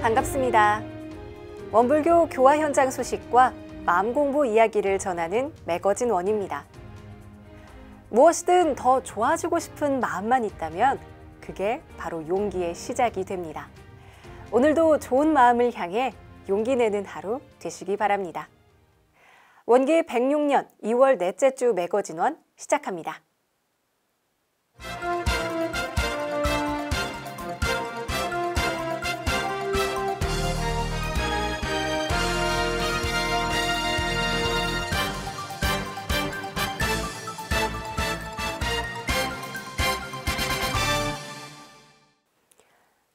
반갑습니다. 원불교 교화 현장 소식과 마음 공부 이야기를 전하는 매거진 원입니다. 무엇이든 더 좋아지고 싶은 마음만 있다면 그게 바로 용기의 시작이 됩니다. 오늘도 좋은 마음을 향해 용기 내는 하루 되시기 바랍니다. 원기 106년 2월 넷째 주 매거진원 시작합니다.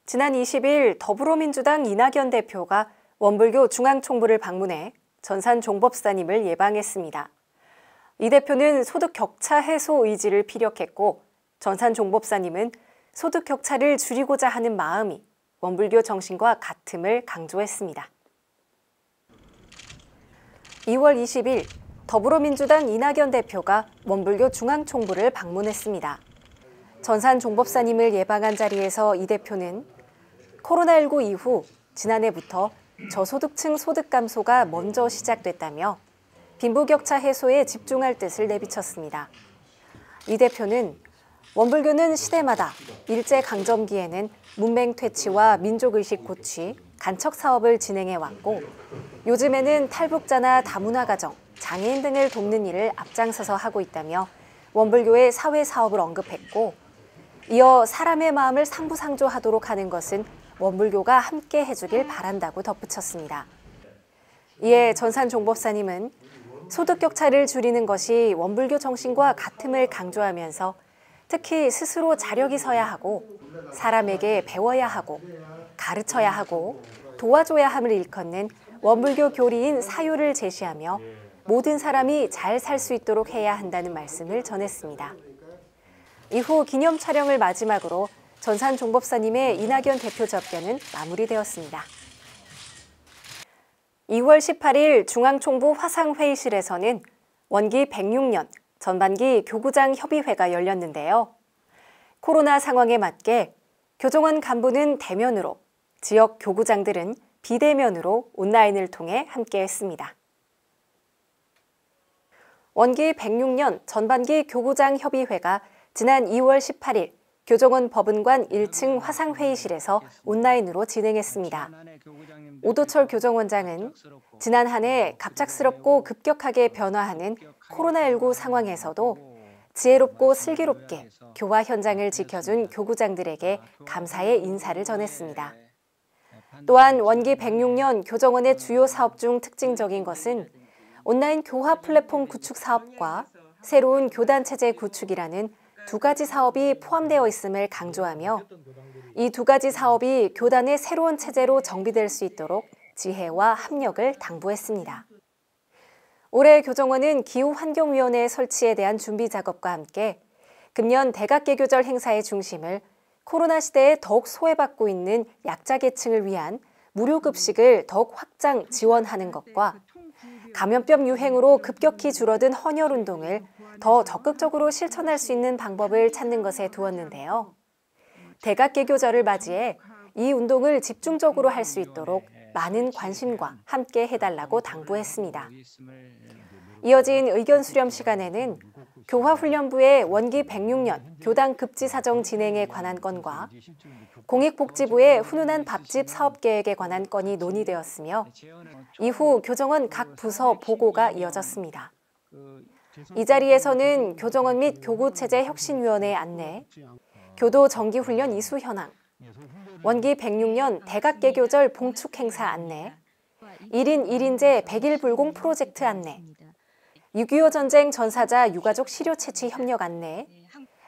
지난 20일 더불어민주당 이낙연 대표가 원불교 중앙총부를 방문해 전산 종법사님을 예방했습니다. 이 대표는 소득 격차 해소 의지를 피력했고 전산 종법사님은 소득 격차를 줄이고자 하는 마음이 원불교 정신과 같음을 강조했습니다. 2월 20일 더불어민주당 이낙연 대표가 원불교 중앙총부를 방문했습니다. 전산 종법사님을 예방한 자리에서 이 대표는 코로나19 이후 지난해부터 저소득층 소득 감소가 먼저 시작됐다며 빈부격차 해소에 집중할 뜻을 내비쳤습니다. 이 대표는 원불교는 시대마다 일제강점기에는 문맹 퇴치와 민족의식 고취, 간척 사업을 진행해왔고 요즘에는 탈북자나 다문화 가정, 장애인 등을 돕는 일을 앞장서서 하고 있다며 원불교의 사회 사업을 언급했고 이어 사람의 마음을 상부상조하도록 하는 것은 원불교가 함께 해주길 바란다고 덧붙였습니다. 이에 전산 종법사님은 소득 격차를 줄이는 것이 원불교 정신과 같음을 강조하면서 특히 스스로 자력이 서야 하고 사람에게 배워야 하고 가르쳐야 하고 도와줘야 함을 일컫는 원불교 교리인 사유를 제시하며 모든 사람이 잘 살 수 있도록 해야 한다는 말씀을 전했습니다. 이후 기념 촬영을 마지막으로 전산 종법사님의 이낙연 대표 접견은 마무리되었습니다. 2월 18일 중앙총부 화상회의실에서는 원기 106년 전반기 교구장 협의회가 열렸는데요. 코로나 상황에 맞게 교정원 간부는 대면으로, 지역 교구장들은 비대면으로 온라인을 통해 함께했습니다. 원기 106년 전반기 교구장 협의회가 지난 2월 18일 교정원 법은관 1층 화상회의실에서 온라인으로 진행했습니다. 오도철 교정원장은 지난 한 해 갑작스럽고 급격하게 변화하는 코로나19 상황에서도 지혜롭고 슬기롭게 교화 현장을 지켜준 교구장들에게 감사의 인사를 전했습니다. 또한 원기 106년 교정원의 주요 사업 중 특징적인 것은 온라인 교화 플랫폼 구축 사업과 새로운 교단 체제 구축이라는 두 가지 사업이 포함되어 있음을 강조하며 이 두 가지 사업이 교단의 새로운 체제로 정비될 수 있도록 지혜와 합력을 당부했습니다. 올해 교정원은 기후환경위원회 설치에 대한 준비 작업과 함께 금년 대각개교절 행사의 중심을 코로나 시대에 더욱 소외받고 있는 약자 계층을 위한 무료급식을 더욱 확장 지원하는 것과 감염병 유행으로 급격히 줄어든 헌혈운동을 더 적극적으로 실천할 수 있는 방법을 찾는 것에 두었는데요. 대각개교절을 맞이해 이 운동을 집중적으로 할 수 있도록 많은 관심과 함께 해달라고 당부했습니다. 이어진 의견 수렴 시간에는 교화훈련부의 원기 106년 교당 급지 사정 진행에 관한 건과 공익복지부의 훈훈한 밥집 사업 계획에 관한 건이 논의되었으며 이후 교정원 각 부서 보고가 이어졌습니다. 이 자리에서는 교정원 및 교구체제 혁신위원회 안내, 교도 정기훈련 이수 현황, 원기 106년 대각개교절 봉축 행사 안내, 1인 1인제 100일 불공 프로젝트 안내, 6.25 전쟁 전사자 유가족 시료 채취 협력 안내,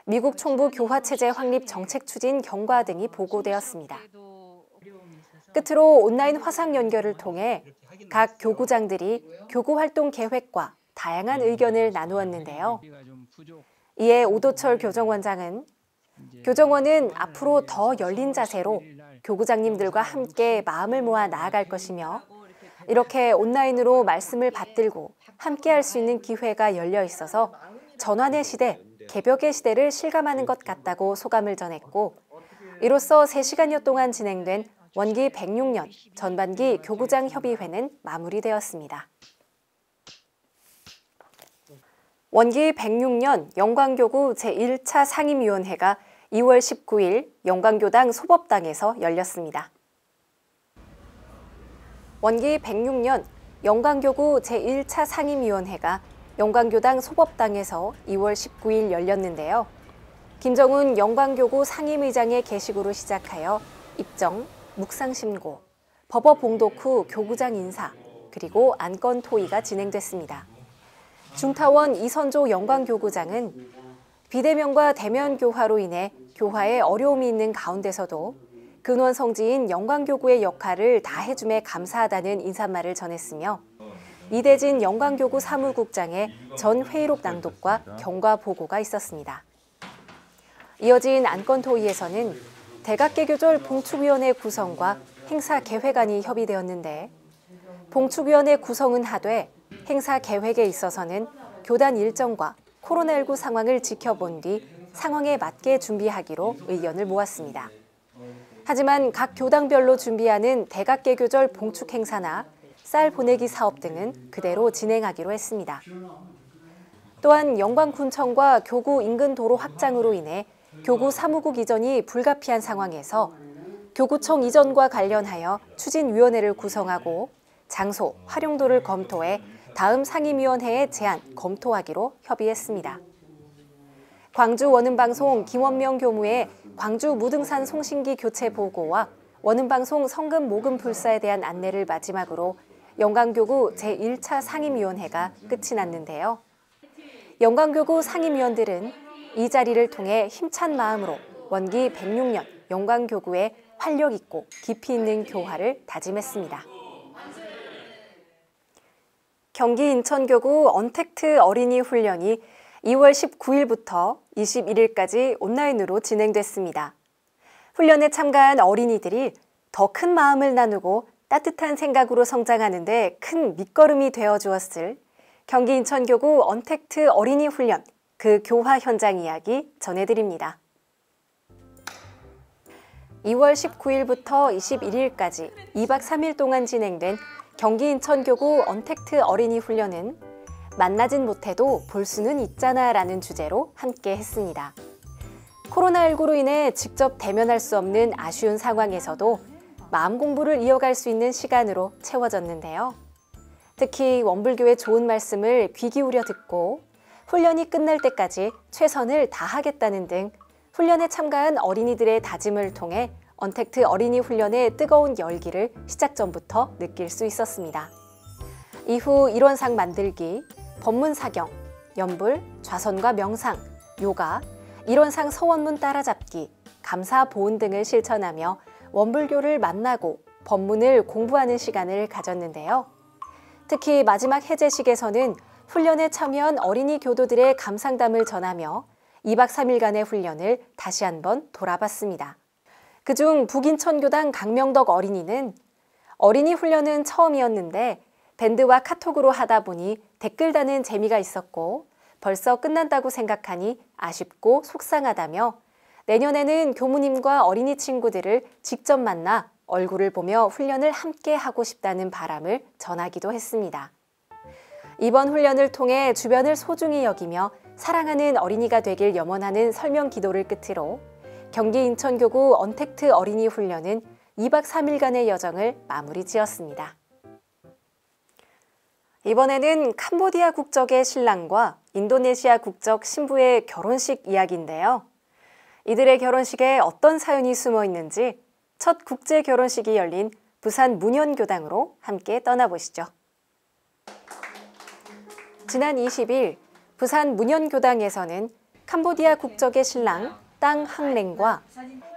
미국 총부 교화체제 확립 정책 추진 경과 등이 보고되었습니다. 끝으로 온라인 화상 연결을 통해 각 교구장들이 교구 활동 계획과 다양한 의견을 나누었는데요. 이에 오도철 교정원장은 교정원은 앞으로 더 열린 자세로 교구장님들과 함께 마음을 모아 나아갈 것이며 이렇게 온라인으로 말씀을 받들고 함께할 수 있는 기회가 열려 있어서 전환의 시대, 개벽의 시대를 실감하는 것 같다고 소감을 전했고 이로써 3시간여 동안 진행된 원기 106년 전반기 교구장 협의회는 마무리되었습니다. 원기 106년 영광교구 제1차 상임위원회가 2월 19일 영광교당 소법당에서 열렸습니다. 원기 106년 영광교구 제1차 상임위원회가 영광교당 소법당에서 2월 19일 열렸는데요. 김정훈 영광교구 상임의장의 계식으로 시작하여 입정, 묵상심고, 법어 봉독 후 교구장 인사, 그리고 안건 토의가 진행됐습니다. 중타원 이선조 영광교구장은 비대면과 대면 교화로 인해 교화에 어려움이 있는 가운데서도 근원 성지인 영광교구의 역할을 다해줌에 감사하다는 인사말을 전했으며 이대진 영광교구 사무국장의 전 회의록 낭독과 경과 보고가 있었습니다. 이어진 안건 토의에서는 대각개교절 봉축위원회 구성과 행사 계획안이 협의되었는데 봉축위원회 구성은 하되 행사 계획에 있어서는 교단 일정과 코로나19 상황을 지켜본 뒤 상황에 맞게 준비하기로 의견을 모았습니다. 하지만 각 교당별로 준비하는 대각개교절 봉축 행사나 쌀 보내기 사업 등은 그대로 진행하기로 했습니다. 또한 영광군청과 교구 인근 도로 확장으로 인해 교구 사무국 이전이 불가피한 상황에서 교구청 이전과 관련하여 추진위원회를 구성하고 장소, 활용도를 검토해 다음 상임위원회에 제안, 검토하기로 협의했습니다. 광주 원음방송 김원명 교무의 광주 무등산 송신기 교체 보고와 원음방송 성금 모금 불사에 대한 안내를 마지막으로 영광교구 제1차 상임위원회가 끝이 났는데요. 영광교구 상임위원들은 이 자리를 통해 힘찬 마음으로 원기 106년 영광교구의 활력 있고 깊이 있는 교화를 다짐했습니다. 경기 인천교구 언택트 어린이 훈련이 2월 19일부터 21일까지 온라인으로 진행됐습니다. 훈련에 참가한 어린이들이 더 큰 마음을 나누고 따뜻한 생각으로 성장하는 데 큰 밑거름이 되어주었을 경기 인천교구 언택트 어린이 훈련, 그 교화 현장 이야기 전해드립니다. 2월 19일부터 21일까지 2박 3일 동안 진행된 경기 인천교구 언택트 어린이 훈련은 만나진 못해도 볼 수는 있잖아 라는 주제로 함께 했습니다. 코로나19로 인해 직접 대면할 수 없는 아쉬운 상황에서도 마음 공부를 이어갈 수 있는 시간으로 채워졌는데요. 특히 원불교의 좋은 말씀을 귀 기울여 듣고 훈련이 끝날 때까지 최선을 다하겠다는 등 훈련에 참가한 어린이들의 다짐을 통해 언택트 어린이 훈련의 뜨거운 열기를 시작 전부터 느낄 수 있었습니다. 이후 일원상 만들기, 법문사경, 연불, 좌선과 명상, 요가, 일원상 서원문 따라잡기, 감사 보온 등을 실천하며 원불교를 만나고 법문을 공부하는 시간을 가졌는데요. 특히 마지막 해제식에서는 훈련에 참여한 어린이 교도들의 감상담을 전하며 2박 3일간의 훈련을 다시 한번 돌아봤습니다. 그중 북인천교당 강명덕 어린이는 어린이 훈련은 처음이었는데 밴드와 카톡으로 하다 보니 댓글 다는 재미가 있었고 벌써 끝난다고 생각하니 아쉽고 속상하다며 내년에는 교무님과 어린이 친구들을 직접 만나 얼굴을 보며 훈련을 함께 하고 싶다는 바람을 전하기도 했습니다. 이번 훈련을 통해 주변을 소중히 여기며 사랑하는 어린이가 되길 염원하는 설명 기도를 끝으로 경기 인천교구 언택트 어린이 훈련은 2박 3일간의 여정을 마무리 지었습니다. 이번에는 캄보디아 국적의 신랑과 인도네시아 국적 신부의 결혼식 이야기인데요. 이들의 결혼식에 어떤 사연이 숨어 있는지 첫 국제 결혼식이 열린 부산 문현교당으로 함께 떠나보시죠. 지난 20일 부산 문현교당에서는 캄보디아 국적의 신랑 땅 항랭과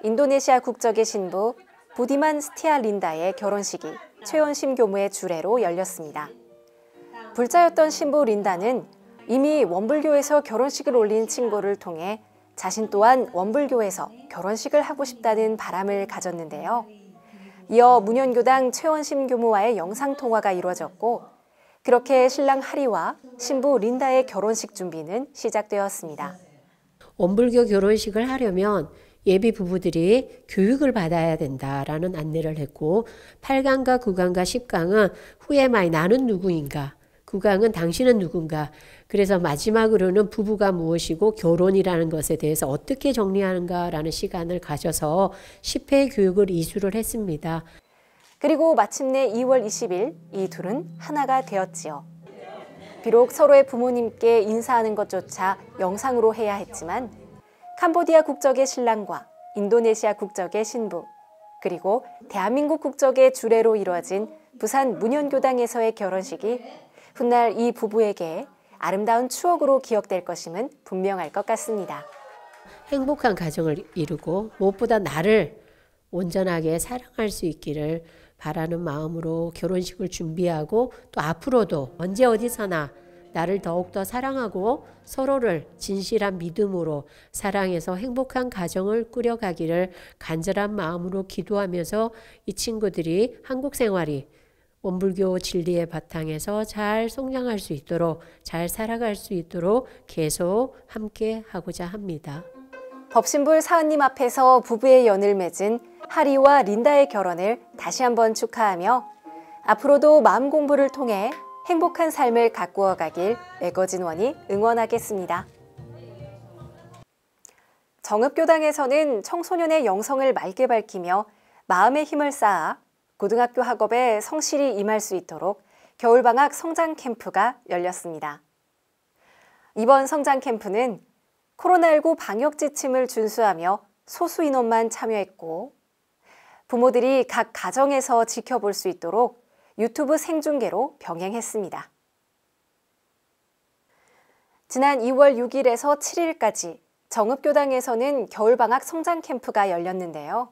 인도네시아 국적의 신부 부디만 스티아 린다의 결혼식이 최원심 교무의 주례로 열렸습니다. 불자였던 신부 린다는 이미 원불교에서 결혼식을 올린 친구를 통해 자신 또한 원불교에서 결혼식을 하고 싶다는 바람을 가졌는데요. 이어 문현교당 최원심 교무와의 영상통화가 이루어졌고 그렇게 신랑 하리와 신부 린다의 결혼식 준비는 시작되었습니다. 원불교 결혼식을 하려면 예비 부부들이 교육을 받아야 된다라는 안내를 했고 8강과 9강과 10강은 후에마이 나는 누구인가 9강은 당신은 누군가 그래서 마지막으로는 부부가 무엇이고 결혼이라는 것에 대해서 어떻게 정리하는가라는 시간을 가져서 10회 교육을 이수를 했습니다. 그리고 마침내 2월 20일 이 둘은 하나가 되었지요. 비록 서로의 부모님께 인사하는 것조차 영상으로 해야 했지만 캄보디아 국적의 신랑과 인도네시아 국적의 신부 그리고 대한민국 국적의 주례로 이루어진 부산 문현교당에서의 결혼식이 훗날 이 부부에게 아름다운 추억으로 기억될 것임은 분명할 것 같습니다. 행복한 가정을 이루고 무엇보다 나를 온전하게 사랑할 수 있기를 바라는 마음으로 결혼식을 준비하고 또 앞으로도 언제 어디서나 나를 더욱더 사랑하고 서로를 진실한 믿음으로 사랑해서 행복한 가정을 꾸려가기를 간절한 마음으로 기도하면서 이 친구들이 한국 생활이 원불교 진리의 바탕에서 잘 성장할 수 있도록 잘 살아갈 수 있도록 계속 함께 하고자 합니다. 법신불 사은님 앞에서 부부의 연을 맺은 하리와 린다의 결혼을 다시 한번 축하하며 앞으로도 마음 공부를 통해 행복한 삶을 가꾸어 가길 매거진원이 응원하겠습니다. 정읍교당에서는 청소년의 영성을 맑게 밝히며 마음의 힘을 쌓아 고등학교 학업에 성실히 임할 수 있도록 겨울방학 성장 캠프가 열렸습니다. 이번 성장 캠프는 코로나19 방역 지침을 준수하며 소수 인원만 참여했고 부모들이 각 가정에서 지켜볼 수 있도록 유튜브 생중계로 병행했습니다. 지난 2월 6일에서 7일까지 정읍교당에서는 겨울방학 성장 캠프가 열렸는데요.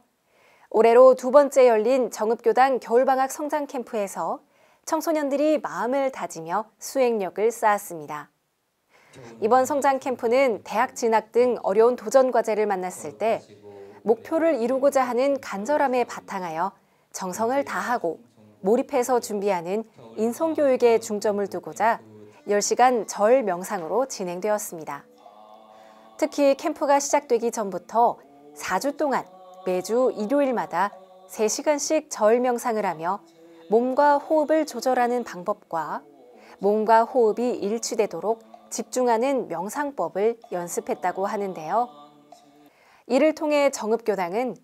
올해로 두 번째 열린 정읍교당 겨울방학 성장 캠프에서 청소년들이 마음을 다지며 수행력을 쌓았습니다. 이번 성장 캠프는 대학 진학 등 어려운 도전 과제를 만났을 때 목표를 이루고자 하는 간절함에 바탕하여 정성을 다하고 몰입해서 준비하는 인성교육에 중점을 두고자 10시간 절 명상으로 진행되었습니다. 특히 캠프가 시작되기 전부터 4주 동안 매주 일요일마다 3시간씩 절 명상을 하며 몸과 호흡을 조절하는 방법과 몸과 호흡이 일치되도록 집중하는 명상법을 연습했다고 하는데요. 이를 통해 정읍교당은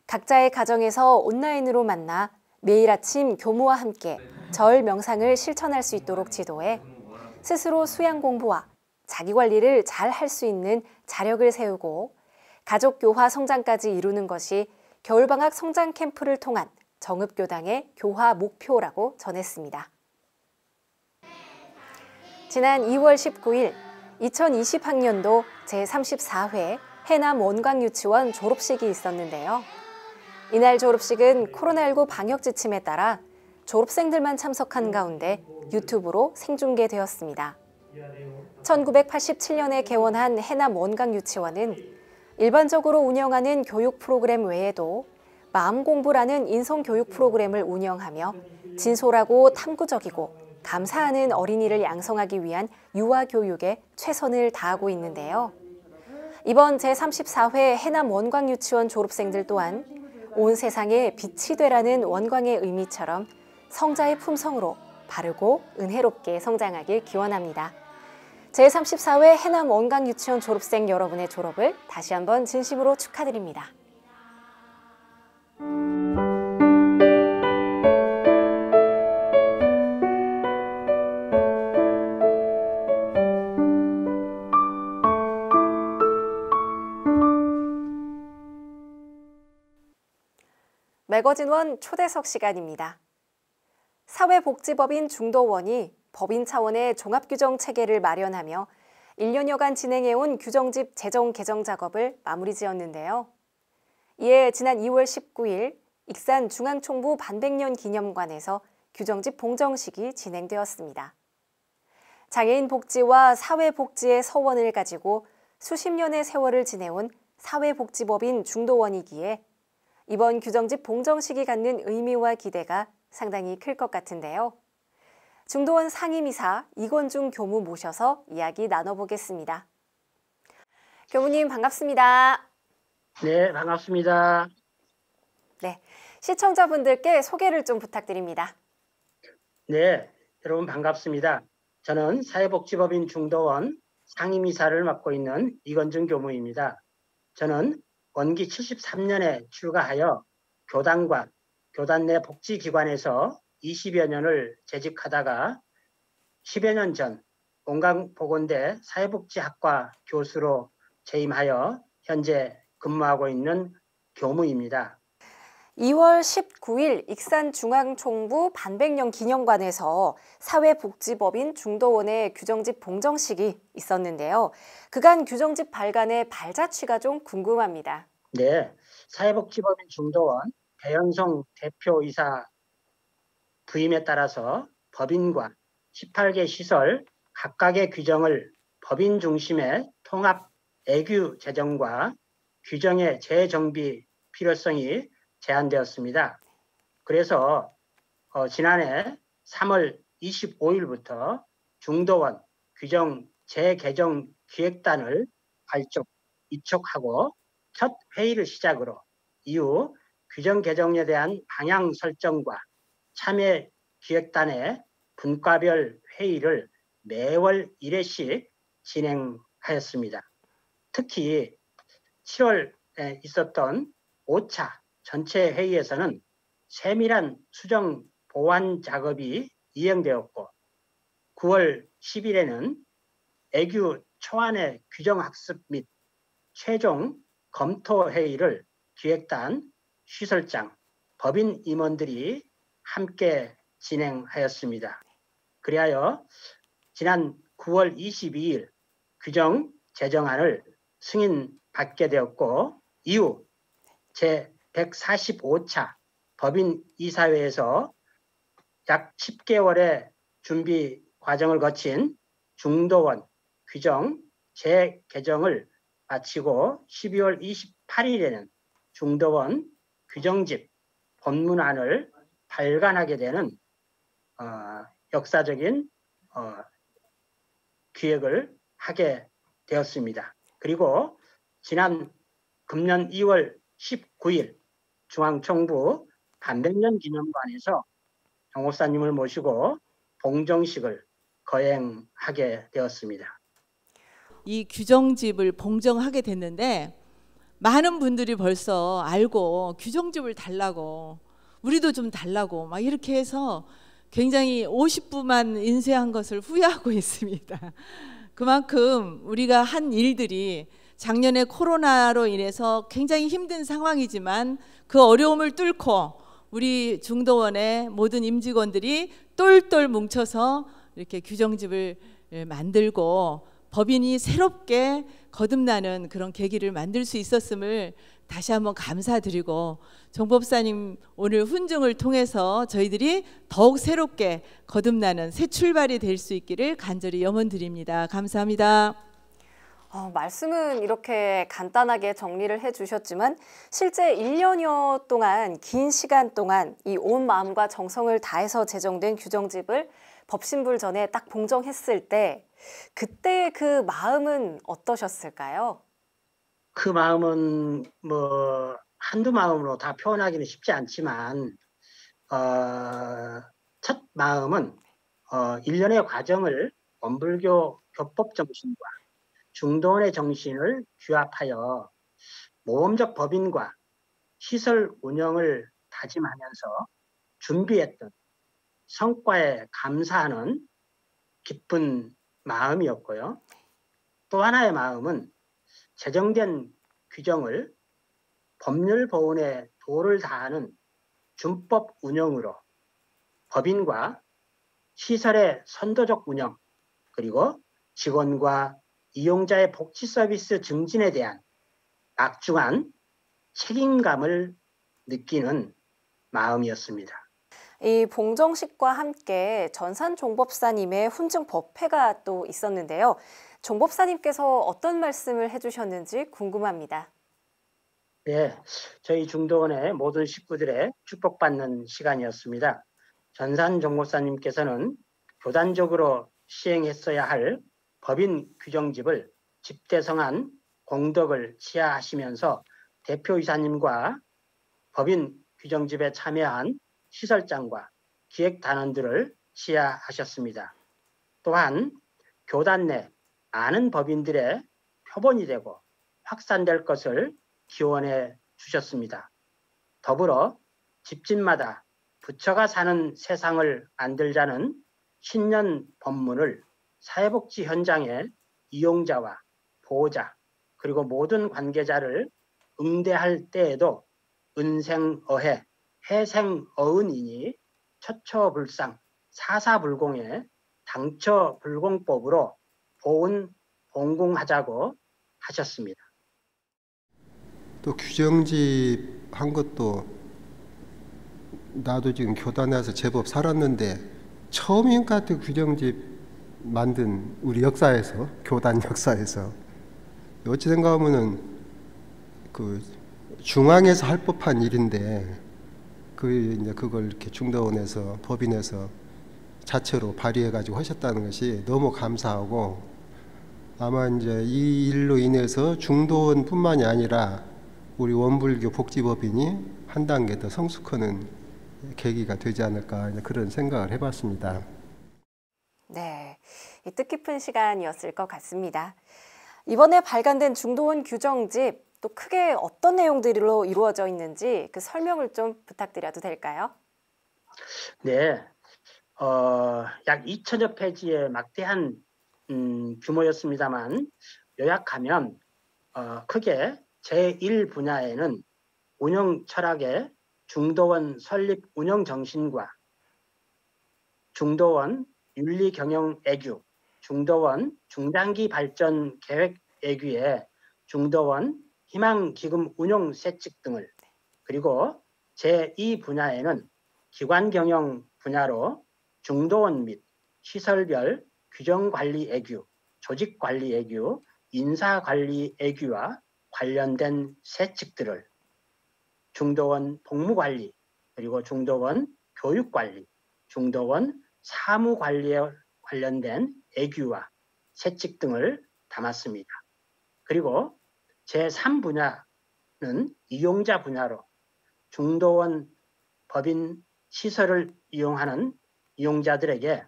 각자의 가정에서 온라인으로 만나 매일 아침 교무와 함께 절 명상을 실천할 수 있도록 지도해 스스로 수양 공부와 자기관리를 잘 할 수 있는 자력을 세우고 가족 교화 성장까지 이루는 것이 겨울방학 성장 캠프를 통한 정읍교당의 교화 목표라고 전했습니다. 지난 2월 19일 2020학년도 제34회 해남 원광유치원 졸업식이 있었는데요. 이날 졸업식은 코로나19 방역 지침에 따라 졸업생들만 참석한 가운데 유튜브로 생중계되었습니다. 1987년에 개원한 해남 원광유치원은 일반적으로 운영하는 교육 프로그램 외에도 마음공부라는 인성교육 프로그램을 운영하며 진솔하고 탐구적이고 감사하는 어린이를 양성하기 위한 유아교육에 최선을 다하고 있는데요. 이번 제34회 해남 원광유치원 졸업생들 또한 온 세상에 빛이 되라는 원광의 의미처럼 성자의 품성으로 바르고 은혜롭게 성장하길 기원합니다. 제34회 해남 원광유치원 졸업생 여러분의 졸업을 다시 한번 진심으로 축하드립니다. 매거진원 초대석 시간입니다. 사회복지법인 중도원이 법인 차원의 종합규정 체계를 마련하며 1년여간 진행해온 규정집 제정 개정 작업을 마무리 지었는데요. 이에 지난 2월 19일 익산 중앙총부 반백년 기념관에서 규정집 봉정식이 진행되었습니다. 장애인 복지와 사회복지의 서원을 가지고 수십 년의 세월을 지내온 사회복지법인 중도원이기에 이번 규정집 봉정식이 갖는 의미와 기대가 상당히 클 것 같은데요. 중도원 상임이사 이권중 교무 모셔서 이야기 나눠보겠습니다. 교무님 반갑습니다. 네, 반갑습니다. 네, 시청자분들께 소개를 좀 부탁드립니다. 네, 여러분 반갑습니다. 저는 사회복지법인 중도원 상임이사를 맡고 있는 이건중 교무입니다. 저는 원기 73년에 출가하여 교단과 교단 내 복지기관에서 20여 년을 재직하다가 10여 년 전 공강보건대 사회복지학과 교수로 재임하여 현재 근무하고 있는 교무입니다. 2월 19일 익산중앙총부 반백년 기념관에서 사회복지법인 중도원의 규정집 봉정식이 있었는데요. 그간 규정집 발간의 발자취가 좀 궁금합니다. 네, 사회복지법인 중도원 배현성 대표이사 부임에 따라서 법인과 18개 시설 각각의 규정을 법인 중심의 통합 애규 제정과 규정의 재정비 필요성이 제한되었습니다. 그래서 지난해 3월 25일부터 중도원 규정 재개정 기획단을 이촉하고 첫 회의를 시작으로 이후 규정 개정에 대한 방향 설정과 참여 기획단의 분과별 회의를 매월 1회씩 진행하였습니다. 특히 7월에 있었던 5차 전체 회의에서는 세밀한 수정 보완 작업이 이행되었고 9월 10일에는 애규 초안의 규정 학습 및 최종 검토 회의를 기획단, 시설장, 법인 임원들이 함께 진행하였습니다. 그리하여 지난 9월 22일 규정 제정안을 승인받게 되었고 이후 제145차 법인 이사회에서 약 10개월의 준비 과정을 거친 중도원 규정 재개정을 마치고 12월 28일에는 중도원 규정집 본문안을 발간하게 되는 역사적인 기획을 하게 되었습니다. 그리고 지난 금년 2월 19일 중앙총부 반백년 기념관에서 정호사님을 모시고 봉정식을 거행하게 되었습니다. 이 규정집을 봉정하게 됐는데 많은 분들이 벌써 알고 규정집을 달라고 우리도 좀 달라고 막 이렇게 해서 굉장히 50부만 인쇄한 것을 후회하고 있습니다. 그만큼 우리가 한 일들이 작년에 코로나로 인해서 굉장히 힘든 상황이지만 그 어려움을 뚫고 우리 중도원의 모든 임직원들이 똘똘 뭉쳐서 이렇게 규정집을 만들고 법인이 새롭게 거듭나는 그런 계기를 만들 수 있었음을 다시 한번 감사드리고 정법사님 오늘 훈증을 통해서 저희들이 더욱 새롭게 거듭나는 새 출발이 될 수 있기를 간절히 염원드립니다. 감사합니다. 말씀은 이렇게 간단하게 정리를 해주셨지만 실제 1년여 동안 긴 시간 동안 이 온 마음과 정성을 다해서 제정된 규정집을 법신불 전에 딱 봉정했을 때 그때 그 마음은 어떠셨을까요? 그 마음은 한두 마음으로 다 표현하기는 쉽지 않지만 첫 마음은 일련의 과정을 원불교 교법 정신과 중도원의 정신을 규합하여 모범적 법인과 시설 운영을 다짐하면서 준비했던 성과에 감사하는 기쁜 마음이었고요. 또 하나의 마음은 제정된 규정을 법률 보훈에 도를 다하는 준법 운영으로 법인과 시설의 선도적 운영 그리고 직원과 이용자의 복지 서비스 증진에 대한 막중한 책임감을 느끼는 마음이었습니다. 이 봉정식과 함께 전산 종법사님의 훈증 법회가 또 있었는데요. 종법사님께서 어떤 말씀을 해주셨는지 궁금합니다. 네, 저희 중도원의 모든 식구들의 축복받는 시간이었습니다. 전산 종법사님께서는 교단적으로 시행했어야 할 법인 규정집을 집대성한 공덕을 치하하시면서 대표이사님과 법인 규정집에 참여한 시설장과 기획단원들을 시야하셨습니다. 또한 교단 내 많은 법인들의 표본이 되고 확산될 것을 기원해 주셨습니다. 더불어 집집마다 부처가 사는 세상을 만들자는 신년 법문을 사회복지 현장의 이용자와 보호자 그리고 모든 관계자를 응대할 때에도 은생어해 해생어은이니 처처불상 사사불공의 당처불공법으로 보은 봉궁하자고 하셨습니다. 또 규정집 한 것도 나도 지금 교단에서 제법 살았는데 처음인 것 같아요. 규정집 만든 우리 역사에서, 교단 역사에서. 어찌 생각하면은 그 중앙에서 할 법한 일인데 이제 그걸 이렇게 중도원에서 법인에서 자체로 발의해 가지고 하셨다는 것이 너무 감사하고, 아마 이제 이 일로 인해서 중도원뿐만이 아니라 우리 원불교 복지법인이 한 단계 더 성숙하는 계기가 되지 않을까 그런 생각을 해봤습니다. 네, 뜻깊은 시간이었을 것 같습니다. 이번에 발간된 중도원 규정집 또 크게 어떤 내용들로 이루어져 있는지 그 설명을 좀 부탁드려도 될까요? 네, 약 2,000여 페이지의 막대한 규모였습니다만 요약하면 크게 제1 분야에는 운영 철학의 중도원 설립 운영 정신과 중도원 윤리 경영 애교, 중도원 중장기 발전 계획 애교에 중도원 희망 기금 운용 세칙 등을, 그리고 제2 분야에는 기관 경영 분야로 중도원 및 시설별 규정 관리 애교, 조직 관리 애교, 인사 관리 애교와 관련된 세칙들을, 중도원 복무 관리, 그리고 중도원 교육 관리, 중도원 사무 관리에 관련된 애교와 세칙 등을 담았습니다. 그리고 제3 분야는 이용자 분야로 중도원 법인 시설을 이용하는 이용자들에게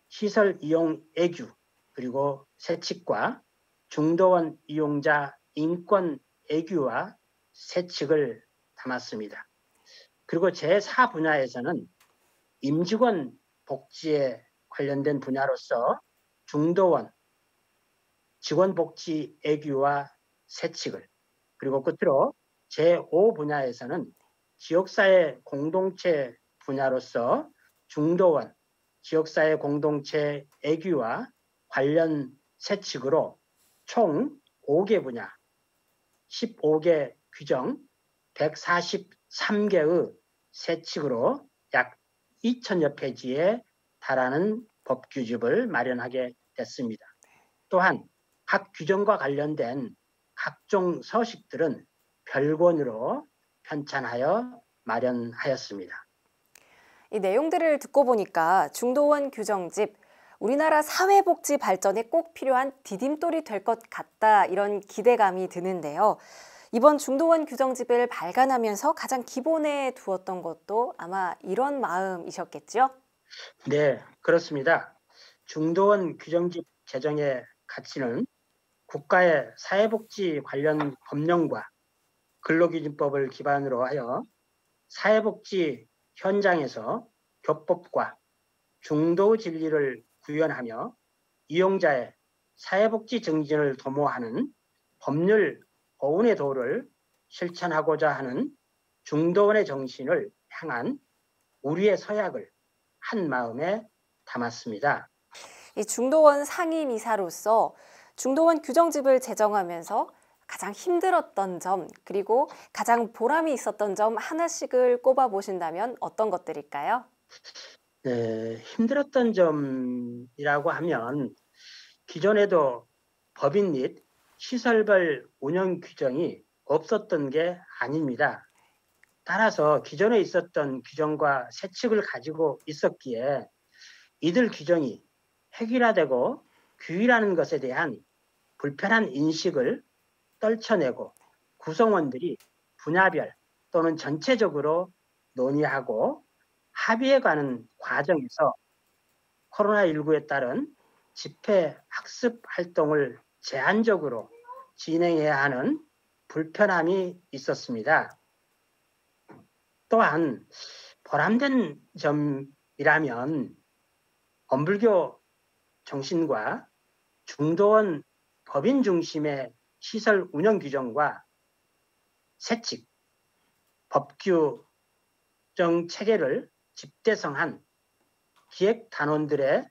시설 이용 애교 그리고 세칙과 중도원 이용자 인권 애교와 세칙을 담았습니다. 그리고 제4 분야에서는 임직원 복지에 관련된 분야로서 중도원 직원복지 애교와 세칙을, 그리고 끝으로 제5 분야에서는 지역사회 공동체 분야로서 중도원 지역사회 공동체 애교와 관련 세칙으로 총 5개 분야, 15개 규정, 143개의 세칙으로 약 2,000여 페이지에 달하는 법규집을 마련하게 됐습니다. 또한 각 규정과 관련된 각종 서식들은 별권으로 편찬하여 마련하였습니다. 이 내용들을 듣고 보니까 중도원 규정집, 우리나라 사회복지 발전에 꼭 필요한 디딤돌이 될 것 같다, 이런 기대감이 드는데요. 이번 중도원 규정집을 발간하면서 가장 기본에 두었던 것도 아마 이런 마음이셨겠죠? 네, 그렇습니다. 중도원 규정집 제정의 가치는 국가의 사회복지 관련 법령과 근로기준법을 기반으로 하여 사회복지 현장에서 교법과 중도 진리를 구현하며 이용자의 사회복지 증진을 도모하는 법률 보훈의 도를 실천하고자 하는 중도원의 정신을 향한 우리의 서약을 한 마음에 담았습니다. 이 중도원 상임이사로서 중도원 규정집을 제정하면서 가장 힘들었던 점, 그리고 가장 보람이 있었던 점 하나씩을 꼽아보신다면 어떤 것들일까요? 네, 힘들었던 점이라고 하면 기존에도 법인 및 시설별 운영 규정이 없었던 게 아닙니다. 따라서 기존에 있었던 규정과 세칙을 가지고 있었기에 이들 규정이 획일화되고 규율하는 것에 대한 불편한 인식을 떨쳐내고 구성원들이 분야별 또는 전체적으로 논의하고 합의해 가는 과정에서 코로나19에 따른 집회 학습 활동을 제한적으로 진행해야 하는 불편함이 있었습니다. 또한 보람된 점이라면 엄불교 정신과 중도원 법인 중심의 시설 운영 규정과 세칙, 법규정 체계를 집대성한 기획 단원들의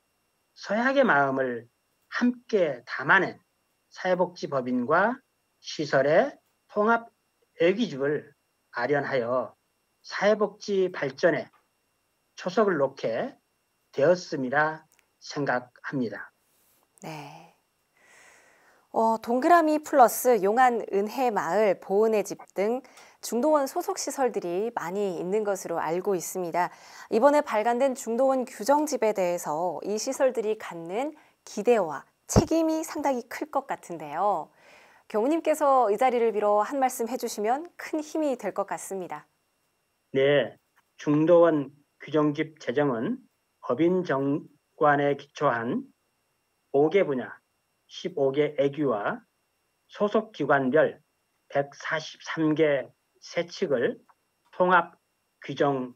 서약의 마음을 함께 담아낸 사회복지법인과 시설의 통합 의기집을 마련하여 사회복지 발전에 초석을 놓게 되었음이라 생각합니다. 네. 동그라미 플러스 용안 은혜마을 보은의 집 등 중도원 소속 시설들이 많이 있는 것으로 알고 있습니다. 이번에 발간된 중도원 규정집에 대해서 이 시설들이 갖는 기대와 책임이 상당히 클 것 같은데요. 교무님께서 이 자리를 빌어 한 말씀 해주시면 큰 힘이 될 것 같습니다. 네, 중도원 규정집 제정은 법인 정관에 기초한 5개 분야, 15개 애규와 소속 기관별 143개 세칙을 통합 규정을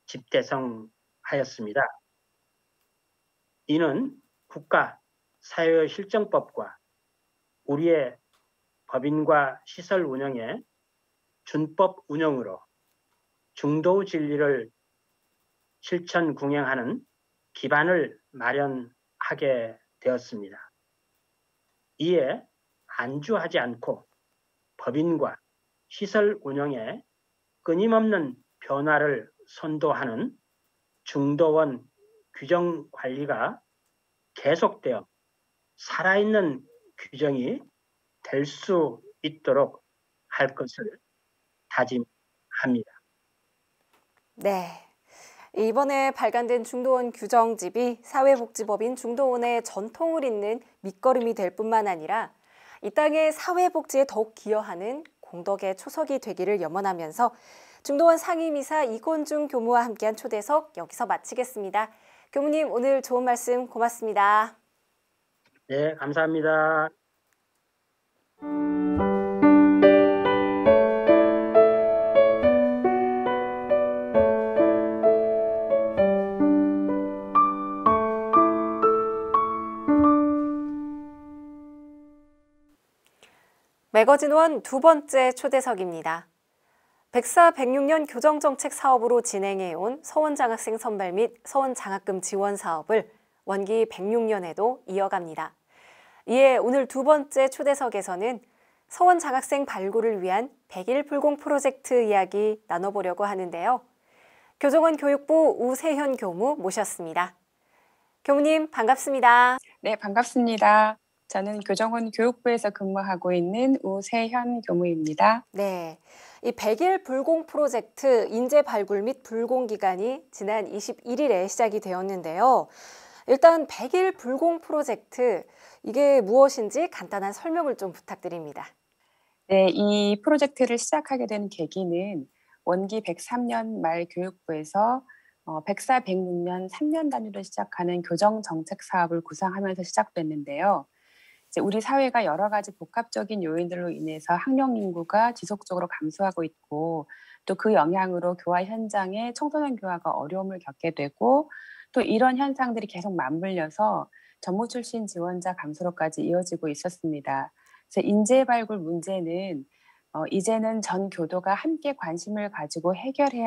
집대성하였습니다. 이는 국가 사회실정법과 우리의 법인과 시설 운영의 준법 운영으로 중도 진리를 실천 궁행하는 기반을 마련하게 되었습니다. 이에 안주하지 않고 법인과 시설 운영에 끊임없는 변화를 선도하는 중도원 규정 관리가 계속되어 살아있는 규정이 될 수 있도록 할 것을 다짐합니다. 네. 이번에 발간된 중도원 규정집이 사회복지법인 중도원의 전통을 잇는 밑거름이 될 뿐만 아니라 이 땅의 사회복지에 더욱 기여하는 공덕의 초석이 되기를 염원하면서 중도원 상임이사 이권중 교무와 함께한 초대석 여기서 마치겠습니다. 교무님 오늘 좋은 말씀 고맙습니다. 네, 감사합니다. 매거진원 두 번째 초대석입니다. 백사 106년 교정정책 사업으로 진행해온 서원장학생 선발 및 서원장학금 지원 사업을 원기 106년에도 이어갑니다. 이에 오늘 두 번째 초대석에서는 서원장학생 발굴을 위한 100일 불공 프로젝트 이야기 나눠보려고 하는데요. 교정원 교육부 우세현 교무 모셨습니다. 교무님 반갑습니다. 네, 반갑습니다. 저는 교정원 교육부에서 근무하고 있는 우세현 교무입니다. 네, 이 100일 불공 프로젝트 인재 발굴 및 불공 기간이 지난 21일에 시작이 되었는데요. 일단 100일 불공 프로젝트, 이게 무엇인지 간단한 설명을 좀 부탁드립니다. 네, 이 프로젝트를 시작하게 된 계기는 원기 103년 말 교육부에서 백사 106년 3년 단위로 시작하는 교정정책 사업을 구상하면서 시작됐는데요. 이제 우리 사회가 여러 가지 복합적인 요인들로 인해서 학령 인구가 지속적으로 감소하고 있고 또 그 영향으로 교화 현장에 청소년 교화가 어려움을 겪게 되고 또 이런 현상들이 계속 맞물려서 전무 출신 지원자 감소로까지 이어지고 있었습니다. 그래서 인재 발굴 문제는 이제는 전 교도가 함께 관심을 가지고 해결해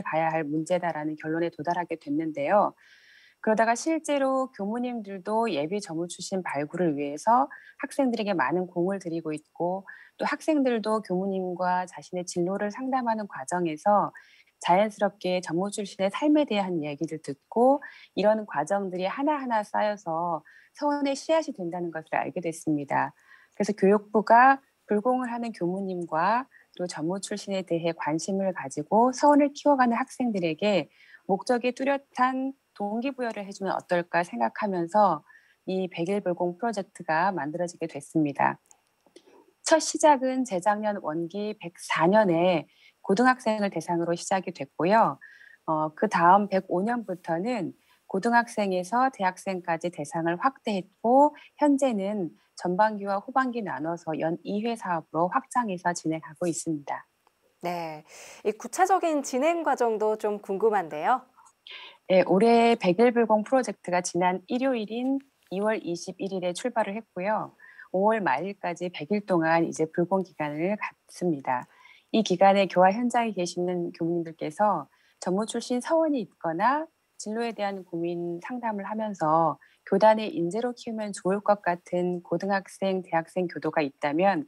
가야 할 문제다라는 결론에 도달하게 됐는데요. 그러다가 실제로 교무님들도 예비 전무 출신 발굴을 위해서 학생들에게 많은 공을 들이고 있고 또 학생들도 교무님과 자신의 진로를 상담하는 과정에서 자연스럽게 전무 출신의 삶에 대한 얘기를 듣고 이런 과정들이 하나하나 쌓여서 서원의 씨앗이 된다는 것을 알게 됐습니다. 그래서 교육부가 불공을 하는 교무님과 또 전무 출신에 대해 관심을 가지고 서원을 키워가는 학생들에게 목적이 뚜렷한 동기부여를 해주면 어떨까 생각하면서 이 100일 불공 프로젝트가 만들어지게 됐습니다. 첫 시작은 재작년 원기 104년에 고등학생을 대상으로 시작이 됐고요. 그 다음 105년부터는 고등학생에서 대학생까지 대상을 확대했고 현재는 전반기와 후반기 나눠서 연 2회 사업으로 확장해서 진행하고 있습니다. 네, 이 구체적인 진행 과정도 좀 궁금한데요. 네, 올해 100일 불공 프로젝트가 지난 일요일인 2월 21일에 출발을 했고요. 5월 말일까지 100일 동안 이제 불공 기간을 갖습니다. 이 기간에 교화 현장에 계시는 교무님들께서 전무 출신 서원이 있거나 진로에 대한 고민 상담을 하면서 교단의 인재로 키우면 좋을 것 같은 고등학생, 대학생 교도가 있다면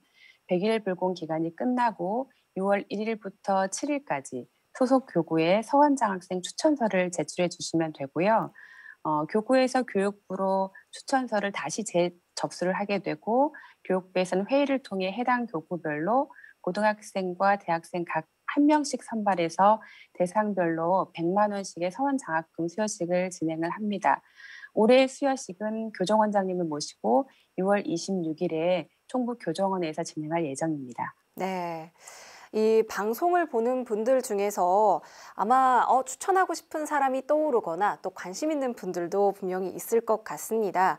100일 불공 기간이 끝나고 6월 1일부터 7일까지 소속 교구에 서원장학생 추천서를 제출해 주시면 되고요. 교구에서 교육부로 추천서를 다시 재접수를 하게 되고 교육부에서는 회의를 통해 해당 교구별로 고등학생과 대학생 각 한 명씩 선발해서 대상별로 100만 원씩의 서원장학금 수여식을 진행을 합니다. 올해 수여식은 교정원장님을 모시고 6월 26일에 총부 교정원에서 진행할 예정입니다. 네. 이 방송을 보는 분들 중에서 아마 추천하고 싶은 사람이 떠오르거나 또 관심 있는 분들도 분명히 있을 것 같습니다.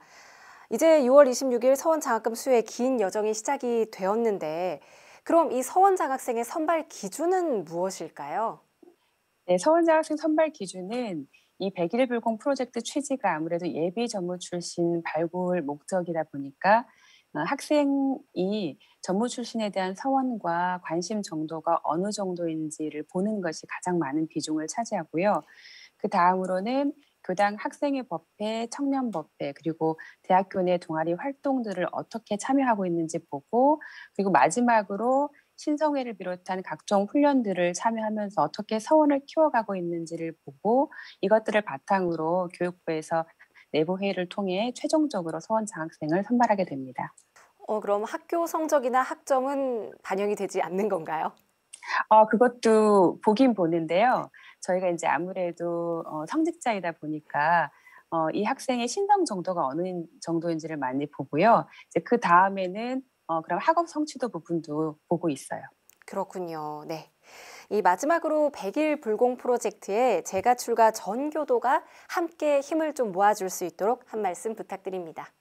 이제 6월 26일 서원장학금 수여의 긴 여정이 시작이 되었는데 그럼 이 서원장학생의 선발 기준은 무엇일까요? 네, 서원장학생 선발 기준은 이 100일 불공 프로젝트 취지가 아무래도 예비 전무 출신 발굴 목적이다 보니까 학생이 전무 출신에 대한 서원과 관심 정도가 어느 정도인지를 보는 것이 가장 많은 비중을 차지하고요. 그 다음으로는 교당 학생의 법회, 청년 법회, 그리고 대학교 내 동아리 활동들을 어떻게 참여하고 있는지 보고, 그리고 마지막으로 신성회를 비롯한 각종 훈련들을 참여하면서 어떻게 서원을 키워가고 있는지를 보고 이것들을 바탕으로 교육부에서 내부 회의를 통해 최종적으로 서원 장학생을 선발하게 됩니다. 그럼 학교 성적이나 학점은 반영이 되지 않는 건가요? 그것도 보긴 보는데요. 저희가 이제 아무래도 성직자이다 보니까 이 학생의 신성 정도가 어느 정도인지를 많이 보고요. 이제 그 다음에는 그럼 학업 성취도 부분도 보고 있어요. 그렇군요. 네. 이 마지막으로 100일 불공 프로젝트에 제가 출가 전 교도가 함께 힘을 좀 모아줄 수 있도록 한 말씀 부탁드립니다.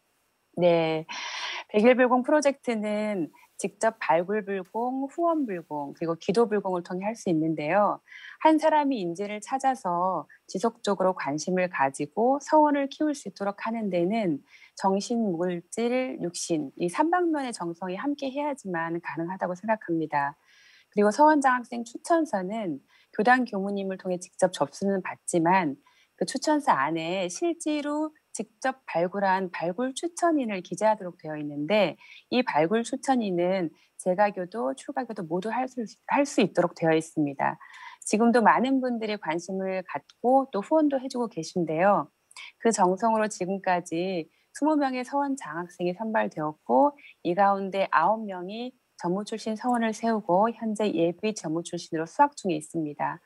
네. 100일 불공 프로젝트는 직접 발굴 불공, 후원 불공, 그리고 기도 불공을 통해 할 수 있는데요. 한 사람이 인재를 찾아서 지속적으로 관심을 가지고 서원을 키울 수 있도록 하는 데는 정신, 물질, 육신, 이 3방면의 정성이 함께 해야지만 가능하다고 생각합니다. 그리고 서원장학생 추천서는 교당 교무님을 통해 직접 접수는 받지만 그 추천서 안에 실제로 직접 발굴한 발굴 추천인을 기재하도록 되어 있는데 이 발굴 추천인은 재가교도, 출가교도 모두 할 수 있도록 되어 있습니다. 지금도 많은 분들이 관심을 갖고 또 후원도 해주고 계신데요. 그 정성으로 지금까지 20명의 서원 장학생이 선발되었고 이 가운데 9명이 전무 출신 서원을 세우고 현재 예비 전무 출신으로 수학 중에 있습니다.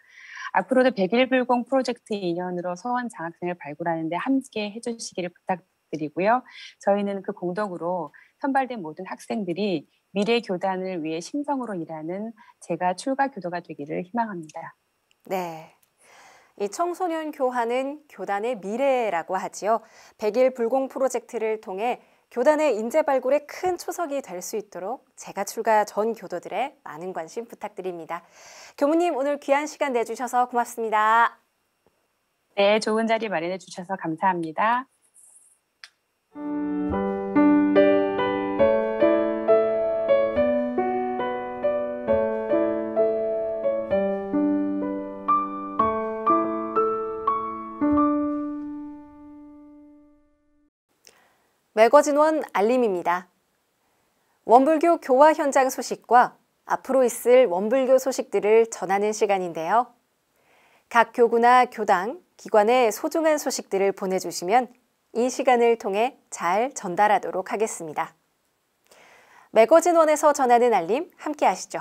앞으로도 100일 불공 프로젝트 인연으로 서원 장학생을 발굴하는 데 함께 해주시기를 부탁드리고요. 저희는 그 공덕으로 선발된 모든 학생들이 미래 교단을 위해 심성으로 일하는 제가 출가 교도가 되기를 희망합니다. 네. 이 청소년 교환은 교단의 미래라고 하지요. 100일 불공 프로젝트를 통해 교단의 인재 발굴에 큰 초석이 될 수 있도록 제가 출가 전 교도들의 많은 관심 부탁드립니다. 교무님 오늘 귀한 시간 내주셔서 고맙습니다. 네, 좋은 자리 마련해 주셔서 감사합니다. 매거진원 알림입니다. 원불교 교화 현장 소식과 앞으로 있을 원불교 소식들을 전하는 시간인데요. 각 교구나 교당, 기관의 소중한 소식들을 보내주시면 이 시간을 통해 잘 전달하도록 하겠습니다. 매거진원에서 전하는 알림 함께 하시죠.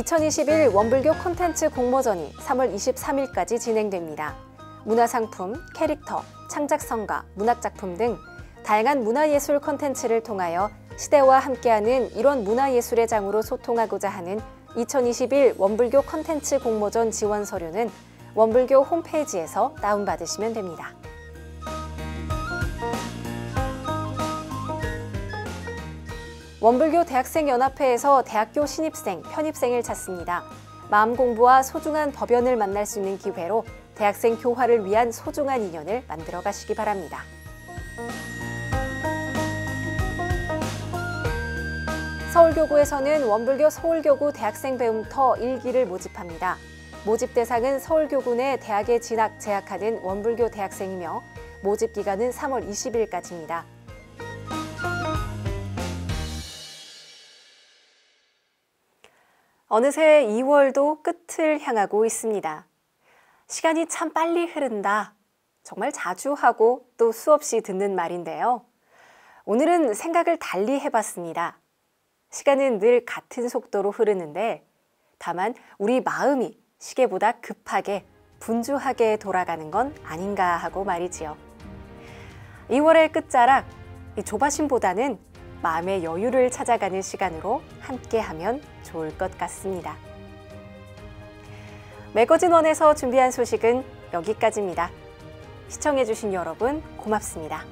2021 원불교 콘텐츠 공모전이 3월 23일까지 진행됩니다. 문화상품, 캐릭터, 창작성가, 문학작품 등 다양한 문화예술 콘텐츠를 통하여 시대와 함께하는 일원 문화예술의 장으로 소통하고자 하는 2021 원불교 콘텐츠 공모전 지원 서류는 원불교 홈페이지에서 다운받으시면 됩니다. 원불교 대학생연합회에서 대학교 신입생, 편입생을 찾습니다. 마음 공부와 소중한 법연을 만날 수 있는 기회로 대학생 교화를 위한 소중한 인연을 만들어 가시기 바랍니다. 서울교구에서는 원불교 서울교구 대학생 배움터 1기를 모집합니다. 모집 대상은 서울교구 내 대학에 진학, 재학하는 원불교 대학생이며 모집 기간은 3월 20일까지입니다. 어느새 2월도 끝을 향하고 있습니다. 시간이 참 빨리 흐른다. 정말 자주 하고 또 수없이 듣는 말인데요. 오늘은 생각을 달리 해봤습니다. 시간은 늘 같은 속도로 흐르는데 다만 우리 마음이 시계보다 급하게 분주하게 돌아가는 건 아닌가 하고 말이지요. 2월의 끝자락, 이 조바심보다는 마음의 여유를 찾아가는 시간으로 함께하면 좋을 것 같습니다. 매거진원에서 준비한 소식은 여기까지입니다. 시청해주신 여러분 고맙습니다.